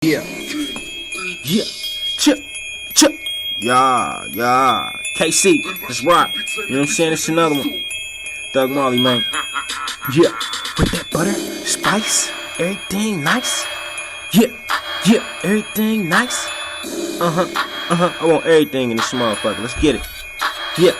Yeah, yeah, chip, chip, yeah, KC, let's rock. You know what I'm saying? It's another one. Thug Marley, man. Yeah, with that butter, spice, everything nice. Yeah, everything nice. I want everything in this motherfucker. Let's get it. Yeah,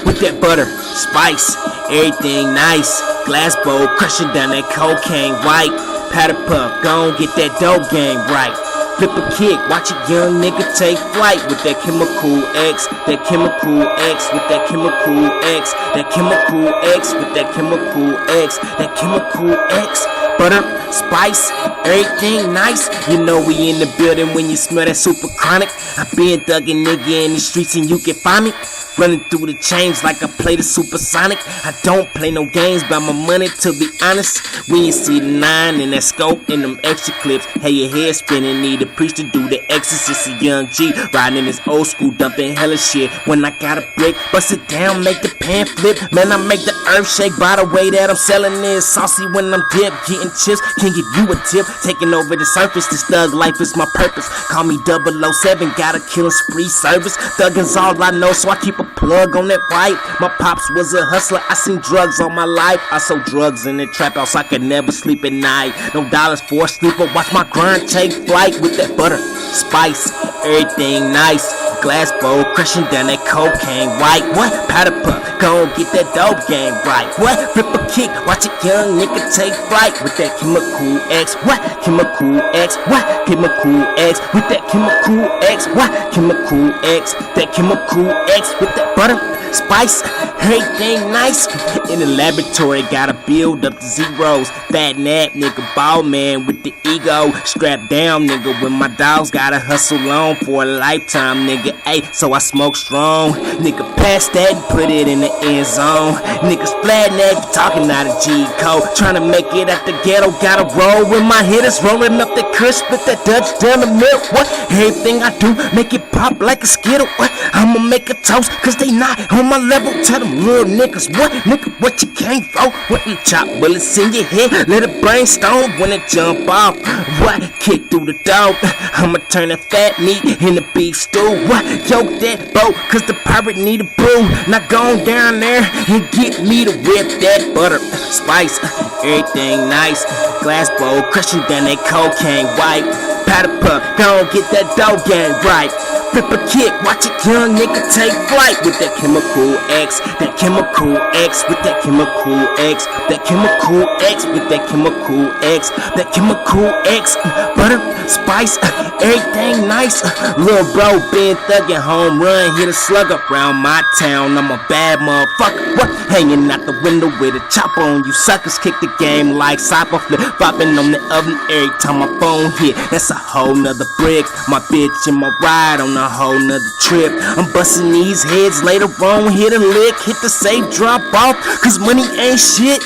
with that butter, spice, everything nice. Glass bowl, crushing down that cocaine white. Powder puff, gon' get that dope game right. Flip a kick, watch a young nigga take flight with that chemical X, that chemical X, with that chemical X, that chemical X, with that chemical X, that chemical X. Butter, spice, everything nice. You know we in the building when you smell that super chronic. I been thuggin' nigga in the streets and you can find me running through the chains like I play the supersonic. I don't play no games by my money, to be honest. When you see the 9 and that scope and them extra clips, hey, your head spinning, need a priest to do the exorcist. A young G riding in his old school, dumping hella shit. When I got a brick, bust it down, make the pan flip. Man, I make the earth shake by the way that I'm selling this. Saucy when I'm dip, getting chips, can give you a tip. Taking over the surface, this thug life is my purpose. Call me 007, got a killing spree service. Thuggin's all I know, so I keep a plug on that pipe. My pops was a hustler, I seen drugs all my life. I sold drugs in the trap house, I could never sleep at night. No dollars for a sleeper, watch my grind take flight. With that butter, spice, everything nice. Glass bowl, crushing down that cocaine white. What? Powder puff, gon' get that dope game right. What? Flip a kick, watch a young nigga take flight. With that chemical X, what? Chemical X, what? Chemical X, with that chemical X, what? Chemical X, that chemical X, with that butter, spice, everything nice. In the laboratory, gotta build up the zeros. Fat nap, nigga, ball man with the ego. Strapped down, nigga, when my dogs gotta hustle on for a lifetime, nigga. Ayy, so I smoke strong. Nigga, pass that and put it in the end zone. Niggas flat neck, talking out of G code. Tryna make it out the ghetto, gotta roll with my hitters. Rolling up the kush, split that Dutch down the middle. What? Everything I do, make it pop like a skittle. What? I'ma make a toast, cause they not on my level. Tell them little niggas, what? Nigga, what you came for? What? You chop bullets in your head, let it brainstorm when it jump off. What? Kick through the door, I'ma turn that fat meat into beef stew. What? Yoke that boat, cause the pirate need a brew. Now go down there and get me to whip that butter, spice, everything nice. Glass bowl, crushing down that cocaine white. Powder puff, gon' get that dough game right. Flip a kick, watch a young nigga take flight. With that chemical X, that chemical X, with that chemical X, that chemical X, with that chemical X, that chemical X. Butter, spice, everything nice. Lil' bro been thuggin', home run, hit a slug around my town. I'm a bad motherfucker. What? Hanging out the window with a chopper on you suckers. Kick the game like soccer, flip flopping on the oven every time my phone hit. That's a whole nother brick. My bitch and my ride on a whole nother trip. I'm busting these heads later on, hit a lick, hit the safe, drop off, cause money ain't shit.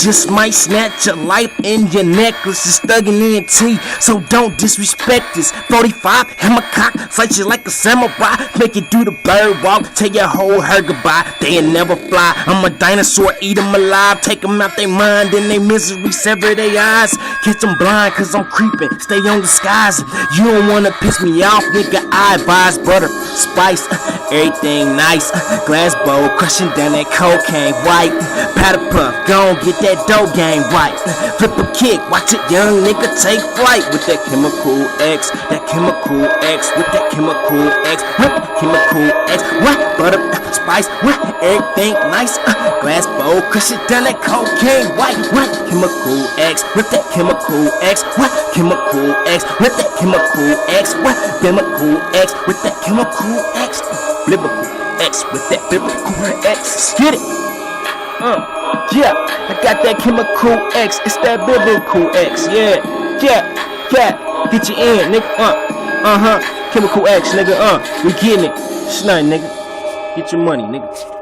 Just might snatch your life and your necklace. Is thuggin' ENT, so don't disrespect this. 45, hammer cock, fight you like a samurai. Make you do the bird walk, tell your whole herd goodbye. They'll never fly, I'm a dinosaur, eat them alive. Take them out their mind and they misery, sever their eyes. Catch them blind cause I'm creeping, stay on the skies. You don't wanna piss me off, nigga, I advise. Butter, spice, everything nice. Glass bowl, crushing down that cocaine white. Powder puff, gon' get that dough game right. Flip a kick, watch a young nigga take flight. With that chemical X, that chemical X, with that chemical X, what? Chemical X, what? Butter, spice, what? Everything nice. Glass bowl, crushing down that cocaine white. What? Chemical X, with that chemical X, what? Chemical X, with that chemical X, what? Chemical X, with that chemical X, biblical X, with that biblical X. Get it? Yeah, I got that chemical X, it's that biblical X, yeah, get you in, nigga, chemical X, nigga, we getting it, it's nothing, nigga, get your money, nigga.